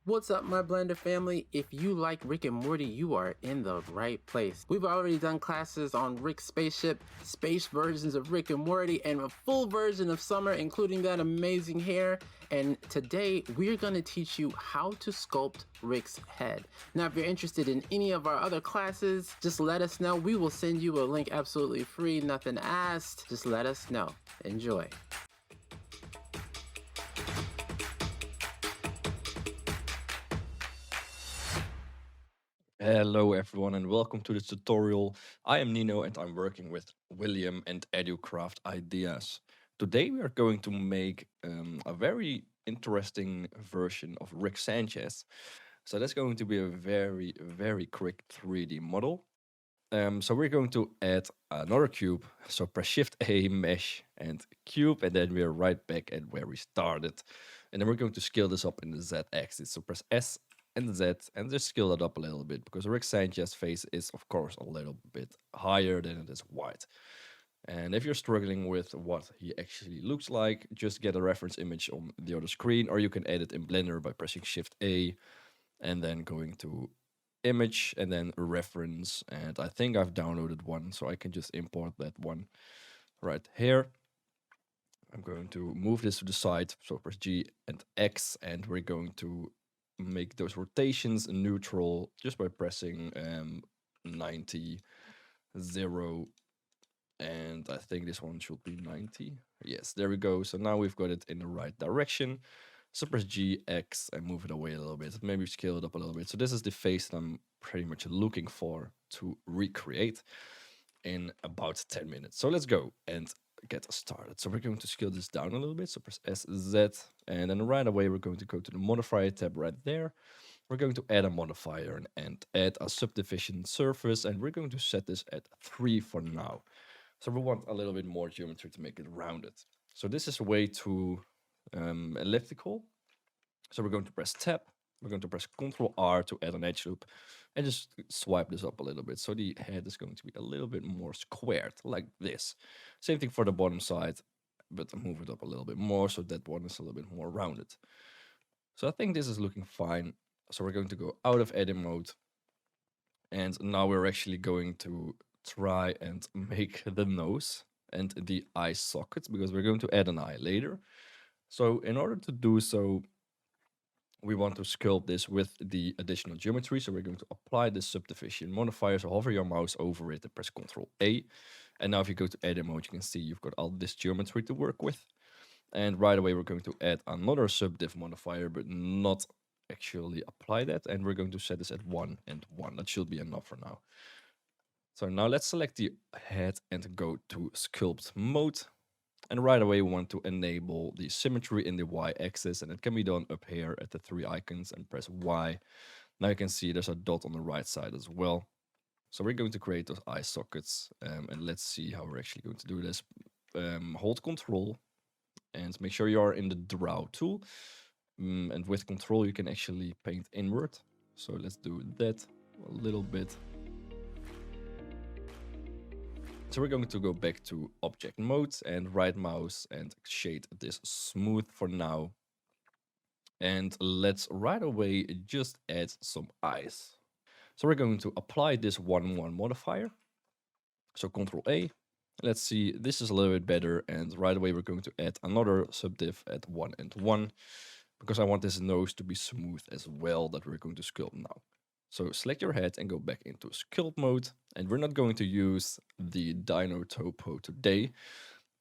What's up, my Blender family? If you like Rick and Morty, you are in the right place. We've already done classes on Rick's spaceship, space versions of Rick and Morty, and a full version of Summer, including that amazing hair. And today, we're gonna teach you how to sculpt Rick's head. Now, if you're interested in any of our other classes, just let us know. We will send you a link absolutely free, nothing asked. Just let us know. Enjoy. Hello everyone and welcome to this tutorial. I am Nino and I'm working with William and EduCraft Ideas. Today we are going to make a very interesting version of Rick Sanchez. So that's going to be a very quick 3D model. So we're going to add another cube. So press Shift A, Mesh and Cube, and then we're right back at where we started. And then we're going to scale this up in the Z axis. So press S and Z and just scale it up a little bit because Rick Sanchez's face is of course a little bit higher than it is wide. And if you're struggling with what he actually looks like, just get a reference image on the other screen, or you can edit in Blender by pressing Shift A and then going to image and then reference. And I think I've downloaded one, so I can just import that one right here. I'm going to move this to the side, so press G and X, and we're going to make those rotations neutral just by pressing 90, 0, and I think this one should be 90. Yes, there we go. So now we've got it in the right direction. So press G, X, and move it away a little bit. Maybe scale it up a little bit. So this is the face that I'm pretty much looking for to recreate in about 10 minutes. So let's go and get started. So we're going to scale this down a little bit. So press S, Z, and then right away we're going to go to the modifier tab right there. We're going to add a modifier and add a subdivision surface, and we're going to set this at 3 for now. So we want a little bit more geometry to make it rounded. So this is way too elliptical. So we're going to press Tab. We're going to press Ctrl R to add an edge loop and just swipe this up a little bit. So the head is going to be a little bit more squared like this. Same thing for the bottom side, but move it up a little bit more so that one is a little bit more rounded. So I think this is looking fine. So we're going to go out of edit mode. And now we're actually going to try and make the nose and the eye sockets because we're going to add an eye later. So in order to do so, we want to sculpt this with the additional geometry. So we're going to apply the subdivision modifier. So hover your mouse over it and press Ctrl A. And now if you go to edit mode, you can see you've got all this geometry to work with. And right away, we're going to add another subdiv modifier, but not actually apply that. And we're going to set this at 1 and 1. That should be enough for now. So now let's select the head and go to sculpt mode. And right away, we want to enable the symmetry in the y-axis, and it can be done up here at the 3 icons and press Y. Now you can see there's a dot on the right side as well. So we're going to create those eye sockets, and let's see how we're actually going to do this. Hold Control and make sure you are in the draw tool. And with Control, you can actually paint inward. So let's do that a little bit. So we're going to go back to object mode and right mouse and shade this smooth for now. And let's right away just add some eyes. So we're going to apply this 1-1 modifier. So Ctrl A. Let's see, this is a little bit better. And right away we're going to add another subdiv at 1 and 1 because I want this nose to be smooth as well that we're going to sculpt now. So select your head and go back into sculpt mode. And we're not going to use the Dino Topo today.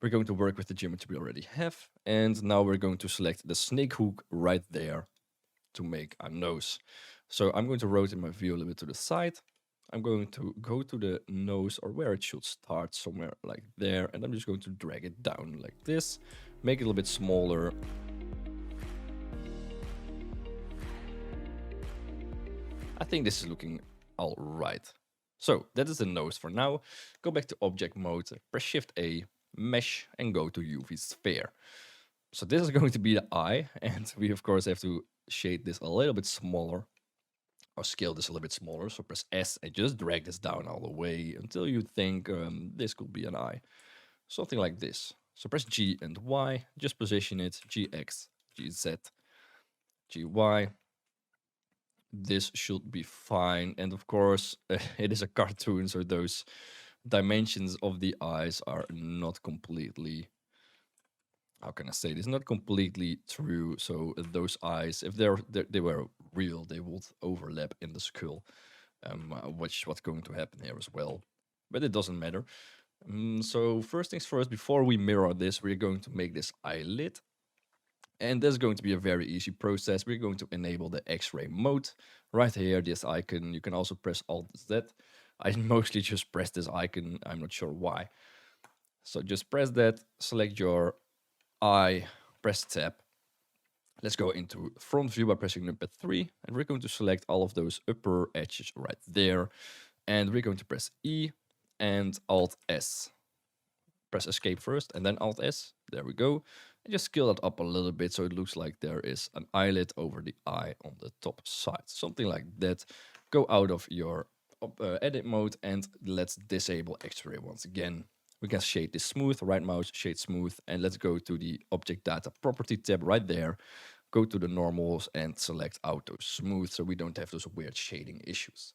We're going to work with the geometry we already have. And now we're going to select the snake hook right there to make a nose. So I'm going to rotate my view a little bit to the side. I'm going to go to the nose or where it should start, somewhere like there. And I'm just going to drag it down like this. Make it a little bit smaller. I think this is looking all right. So that is the nose for now. Go back to object mode, press Shift A, mesh, and go to UV sphere. So this is going to be the eye, and we of course have to shade this a little bit smaller, or scale this a little bit smaller. So press S and just drag this down all the way until you think this could be an eye. Something like this. So press G and Y, just position it, GX, GZ, GY, this should be fine. And of course, it is a cartoon, so those dimensions of the eyes are not completely, how can I say this, not completely true. So those eyes, if they were real, they would overlap in the skull, which is what's going to happen here as well. But it doesn't matter. So first things first, before we mirror this, we're going to make this eyelid. And this is going to be a very easy process. We're going to enable the X-ray mode. Right here, this icon, you can also press Alt-Z. I mostly just press this icon, I'm not sure why. So just press that, select your eye, press tab. Let's go into front view by pressing numpad 3. And we're going to select all of those upper edges right there. And we're going to press E and Alt-S. Press escape first and then Alt-S. There we go. And just scale it up a little bit so it looks like there is an eyelid over the eye on the top side. Something like that. Go out of your edit mode and let's disable X-ray once again. We can shade this smooth, right mouse, shade smooth, and let's go to the object data property tab right there. Go to the normals and select auto smooth so we don't have those weird shading issues.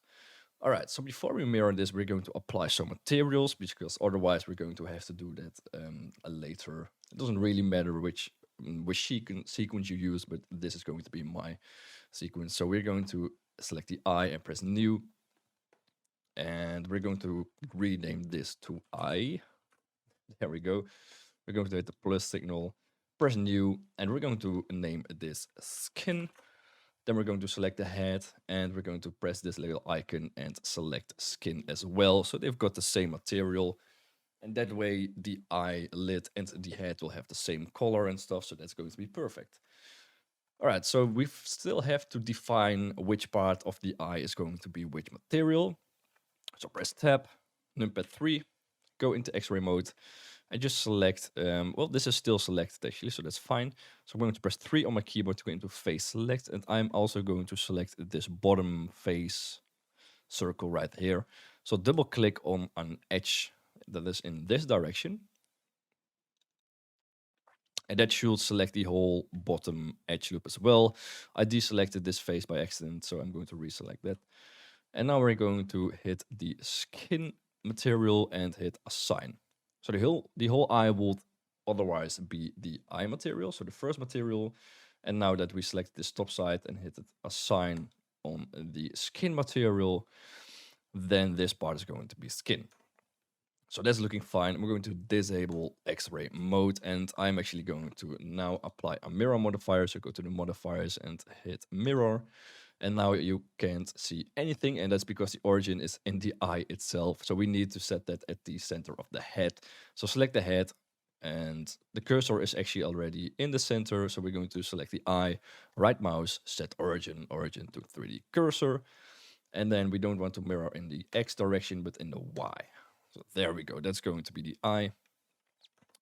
All right, so before we mirror this, we're going to apply some materials because otherwise we're going to have to do that later. It doesn't really matter which sequence you use, but this is going to be my sequence. So we're going to select the eye and press new. And we're going to rename this to eye. There we go. We're going to hit the plus signal, press new, and we're going to name this skin. Then we're going to select the head and we're going to press this little icon and select skin as well. So they've got the same material. And that way the eyelid and the head will have the same color and stuff. So that's going to be perfect. All right, so we still have to define which part of the eye is going to be which material. So press tab, numpad 3, go into X-ray mode. I just select, well, this is still selected actually, so that's fine. So I'm going to press 3 on my keyboard to go into face select, and I'm also going to select this bottom face circle right here. So double click on an edge that is in this direction. And that should select the whole bottom edge loop as well. I deselected this face by accident, so I'm going to reselect that. And now we're going to hit the skin material and hit assign. So the whole eye will otherwise be the eye material, so the first material. And now that we select this top side and hit it assign on the skin material, then this part is going to be skin. So that's looking fine. We're going to disable X-ray mode, and I'm actually going to now apply a mirror modifier. So go to the modifiers and hit mirror. And now you can't see anything, and that's because the origin is in the eye itself. So we need to set that at the center of the head. So select the head, and the cursor is actually already in the center. So we're going to select the eye, right mouse, set origin to 3D cursor. And then we don't want to mirror in the X direction, but in the Y. So there we go, that's going to be the eye.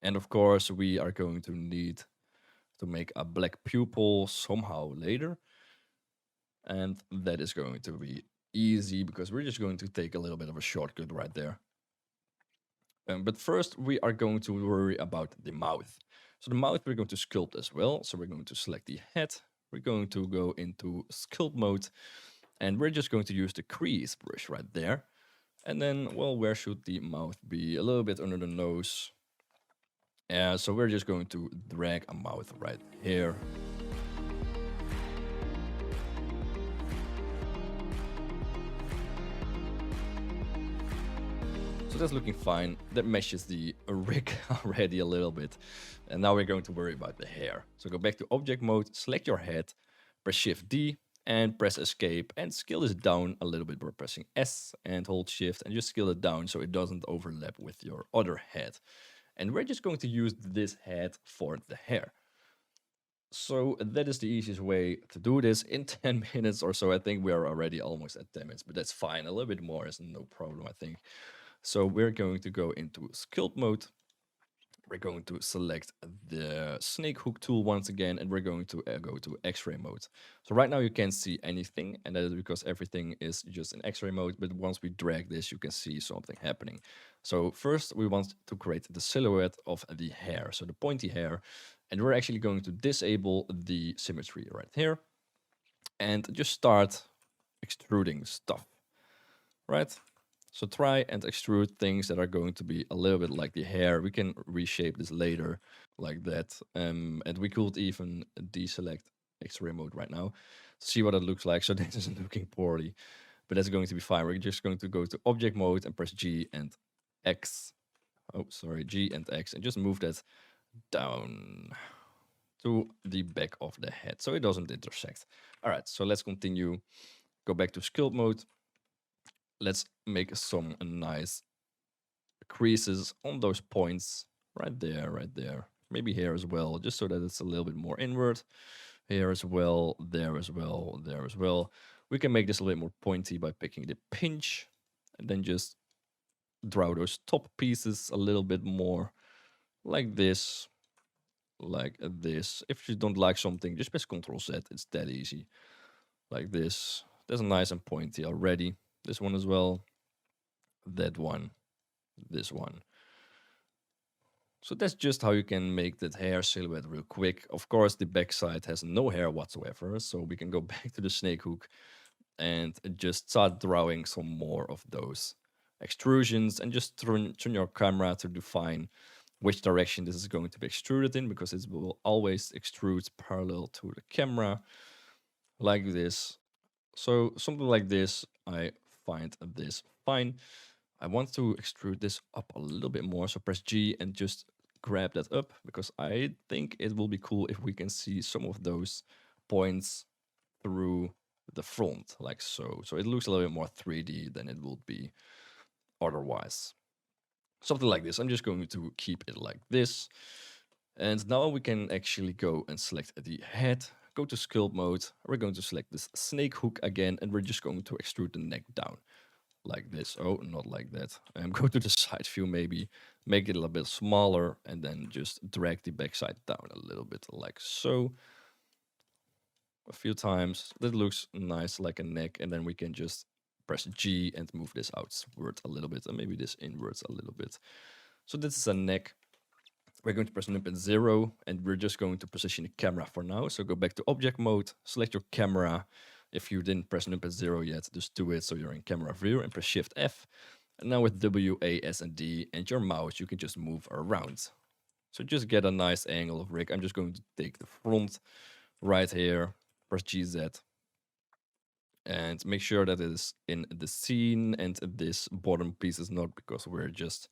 And of course, we are going to need to make a black pupil somehow later. And that is going to be easy because we're just going to take a little bit of a shortcut right there. But first, we are going to worry about the mouth. So the mouth we're going to sculpt as well. So we're going to select the head. We're going to go into sculpt mode. And we're just going to use the crease brush right there. And then, well, where should the mouth be? A little bit under the nose. So we're just going to drag a mouth right here. So that's looking fine. That meshes the rig already a little bit. And now we're going to worry about the hair. So go back to object mode, select your head, press Shift D and press escape and scale this down a little bit by pressing S and hold Shift and just scale it down so it doesn't overlap with your other head. And we're just going to use this head for the hair. So that is the easiest way to do this in 10 minutes or so. I think we are already almost at 10 minutes, but that's fine. A little bit more is no problem, I think. So we're going to go into sculpt mode. We're going to select the snake hook tool once again, and we're going to go to X-ray mode. So right now you can't see anything, and that is because everything is just in X-ray mode, but once we drag this, you can see something happening. So first we want to create the silhouette of the hair, so the pointy hair, and we're actually going to disable the symmetry right here, and just start extruding stuff, right? So try and extrude things that are going to be a little bit like the hair. We can reshape this later like that. And we could even deselect X-ray mode right now. See what it looks like. So this is looking poorly, but that's going to be fine. We're just going to go to object mode and press G and X. Oh, sorry, G and X, and just move that down to the back of the head so it doesn't intersect. All right, so let's continue. Go back to sculpt mode. Let's make some nice creases on those points right there, right there. Maybe here as well, just so that it's a little bit more inward. Here as well, there as well, there as well. We can make this a little bit more pointy by picking the pinch and then just draw those top pieces a little bit more like this, like this. If you don't like something, just press Ctrl Z. It's that easy. Like this. That's nice and pointy already. This one as well. That one. This one. So that's just how you can make that hair silhouette real quick. Of course, the backside has no hair whatsoever, so we can go back to the snake hook and just start drawing some more of those extrusions and just turn your camera to define which direction this is going to be extruded in, because it will always extrude parallel to the camera like this. So something like this, I find this fine. I want to extrude this up a little bit more, so press G and just grab that up, because I think it will be cool if we can see some of those points through the front, like so. So it looks a little bit more 3D than it would be otherwise. Something like this. I'm just going to keep it like this. And now we can actually go and select the head, go to sculpt mode. We're going to select this snake hook again, and we're just going to extrude the neck down like this. Oh, not like that. Go to the side view, maybe make it a little bit smaller, and then just drag the backside down a little bit like so. A few times. That looks nice like a neck, and then we can just press G and move this outward a little bit, and maybe this inwards a little bit. So this is a neck. We're going to press numpad 0, and we're just going to position the camera for now. So go back to object mode, select your camera. If you didn't press numpad 0 yet, just do it so you're in camera view, and press Shift F. And now with W, A, S, and D and your mouse, you can just move around. So just get a nice angle of Rick. I'm just going to take the front right here, press GZ, and make sure that it is in the scene and this bottom piece is not, because we're just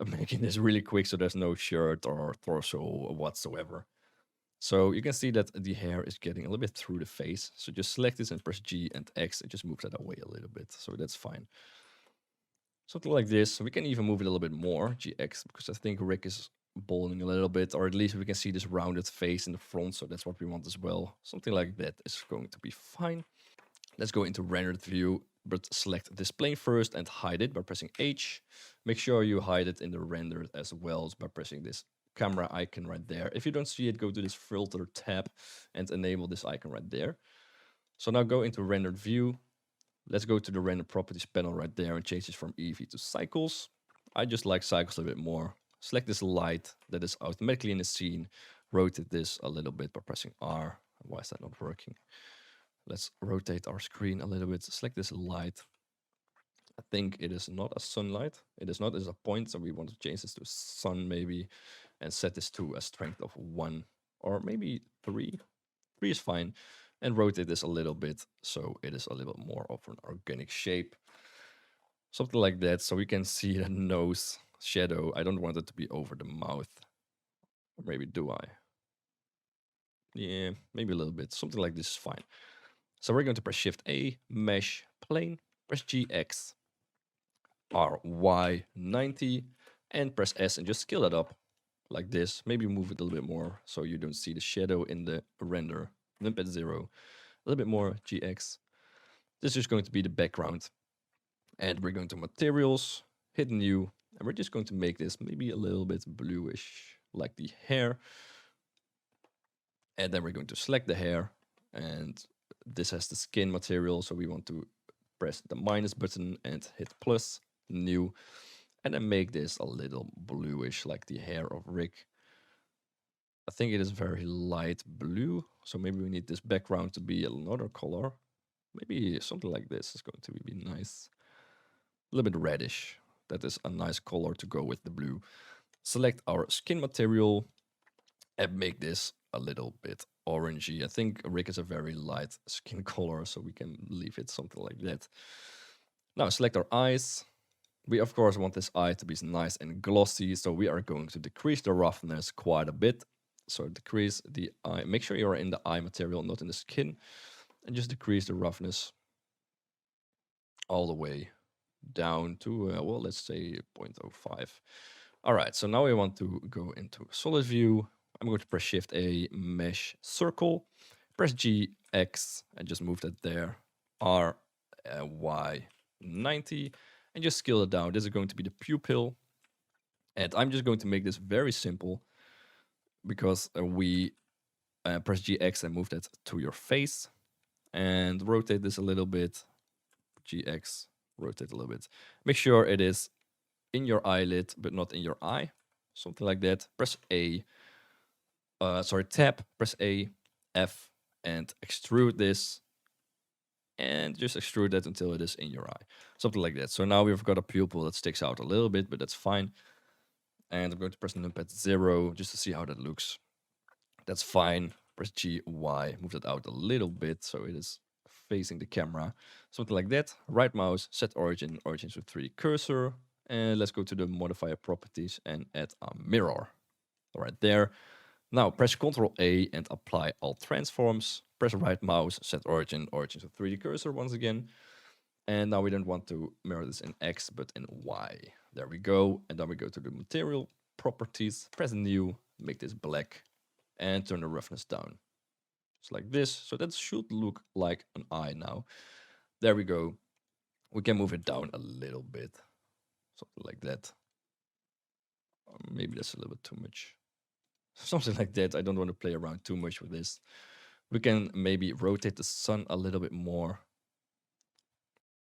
making this really quick, so there's no shirt or torso whatsoever. So you can see that the hair is getting a little bit through the face. So just select this and press G and X and just move that away a little bit. So that's fine. Something like this. We can even move it a little bit more, GX, because I think Rick is balding a little bit, or at least we can see this rounded face in the front. So that's what we want as well. Something like that is going to be fine. Let's go into rendered view, but select this plane first and hide it by pressing H. Make sure you hide it in the rendered as well by pressing this camera icon right there. If you don't see it, go to this filter tab and enable this icon right there. So now go into rendered view. Let's go to the render properties panel right there and change this from Eevee to cycles. I just like cycles a bit more. Select this light that is automatically in the scene. Rotate this a little bit by pressing R. Why is that not working? Let's rotate our screen a little bit. Select this light. I think it is not a sunlight. It is not, it's a point, so we want to change this to sun maybe, and set this to a strength of 1 or maybe 3. 3 is fine. And rotate this a little bit so it is a little bit more of an organic shape. Something like that, so we can see the nose shadow. I don't want it to be over the mouth. Or maybe do I? Yeah, maybe a little bit. Something like this is fine. So we're going to press Shift A, Mesh, Plane, press GX, RY 90, and press S and just scale it up like this. Maybe move it a little bit more so you don't see the shadow in the render. Numpad 0, a little bit more, GX. This is going to be the background. And we're going to materials, hit new, and we're just going to make this maybe a little bit bluish, like the hair. And then we're going to select the hair, and this has the skin material, so we want to press the minus button and hit plus, new, and then make this a little bluish like the hair of Rick. I think it is very light blue, so maybe we need this background to be another color. Maybe something like this is going to be nice. A little bit reddish. That is a nice color to go with the blue. Select our skin material and make this a little bit orangey. I think Rick is a very light skin color, so we can leave it something like that. Now select our eyes. We of course want this eye to be nice and glossy, so we are going to decrease the roughness quite a bit. So decrease the eye, make sure you're in the eye material, not in the skin, and just decrease the roughness all the way down to, well, let's say 0.05. All right, so now we want to go into solid view. I'm going to press Shift A, mesh circle, press G, X, and just move that there. R, Y, 90, and just scale it down. This is going to be the pupil. And I'm just going to make this very simple because we press GX and move that to your face and rotate this a little bit. GX, rotate a little bit. Make sure it is in your eyelid, but not in your eye. Something like that. Press A, tab, press A, F, and extrude this. And just extrude that until it is in your eye. Something like that. So now we've got a pupil that sticks out a little bit, but that's fine. And I'm going to press numpad 0 just to see how that looks. That's fine. Press G, Y, move that out a little bit so it is facing the camera. Something like that. Right mouse, set origin, origins with 3D cursor. And let's go to the modifier properties and add a mirror. Right there. Now press Ctrl A and apply all transforms. Press right mouse, set origin, origins with 3D cursor once again. And now we don't want to mirror this in X, but in Y. There we go. And then we go to the material properties, press new, make this black, and turn the roughness down. Just like this. So that should look like an eye now. There we go. We can move it down a little bit. Something like that. Or maybe that's a little bit too much. Something like that. I don't want to play around too much with this. We can maybe rotate the sun a little bit more.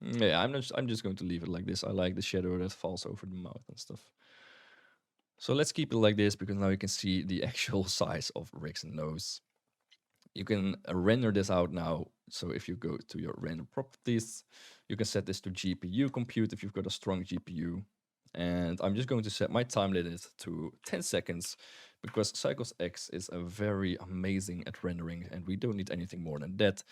Yeah, I'm just going to leave it like this. I like the shadow that falls over the mouth and stuff. So let's keep it like this because now you can see the actual size of Rick's nose. You can render this out now. So if you go to your render properties, you can set this to GPU compute if you've got a strong GPU. And I'm just going to set my time limit to 10 seconds because CyclesX is a very amazing at rendering and we don't need anything more than that.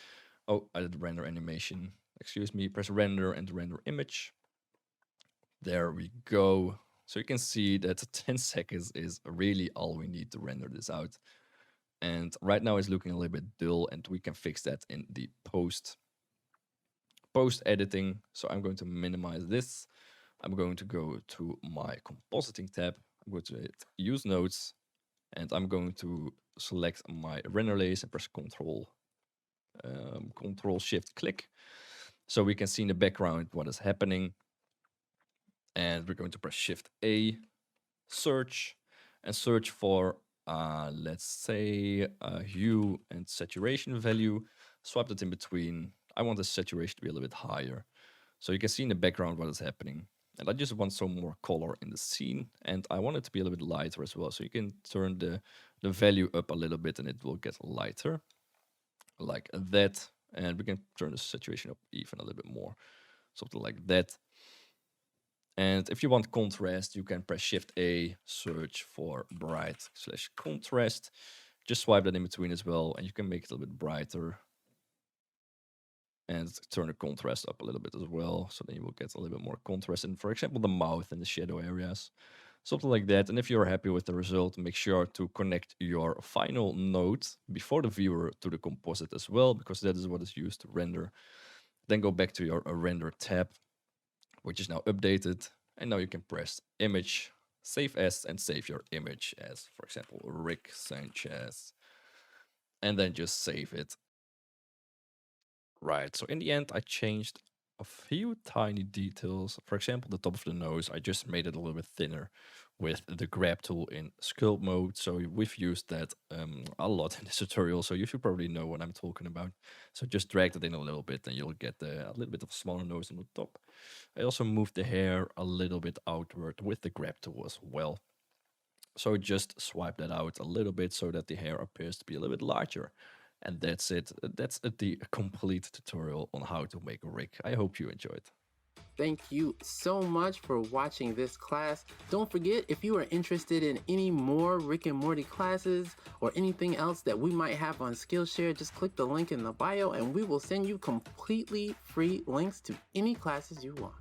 Oh, I did render animation. Excuse me, press render and render image. There we go. So you can see that 10 seconds is really all we need to render this out. And right now it's looking a little bit dull and we can fix that in the post editing. So I'm going to minimize this. I'm going to go to my compositing tab. I'm going to hit use nodes and I'm going to select my render layers and press Control Shift click. So we can see in the background what is happening. And we're going to press Shift A, search, and search for, let's say, a hue and saturation value. Swap that in between. I want the saturation to be a little bit higher. So you can see in the background what is happening. And I just want some more color in the scene. And I want it to be a little bit lighter as well. So you can turn the value up a little bit and it will get lighter. Like that. And we can turn the saturation up even a little bit more. Something like that. And if you want contrast, you can press Shift A, search for bright/contrast. Just swipe that in between as well, and you can make it a little bit brighter. And turn the contrast up a little bit as well, so then you will get a little bit more contrast in, for example, the mouth and the shadow areas. Something like that. And if you're happy with the result, make sure to connect your final node before the viewer to the composite as well, because that is what is used to render. Then go back to your render tab, which is now updated. And now you can press image, save as, and save your image as, for example, Rick Sanchez. And then just save it. Right, so in the end, I changed a few tiny details. For example, the top of the nose, I just made it a little bit thinner with the grab tool in sculpt mode. So we've used that a lot in this tutorial, so you should probably know what I'm talking about. So just drag that in a little bit and you'll get a little bit of a smaller nose on the top. I also moved the hair a little bit outward with the grab tool as well. So just swipe that out a little bit so that the hair appears to be a little bit larger. And that's it. That's the complete tutorial on how to make a rig. I hope you enjoyed. Thank you so much for watching this class. Don't forget, if you are interested in any more Rick and Morty classes or anything else that we might have on Skillshare, just click the link in the bio and we will send you completely free links to any classes you want.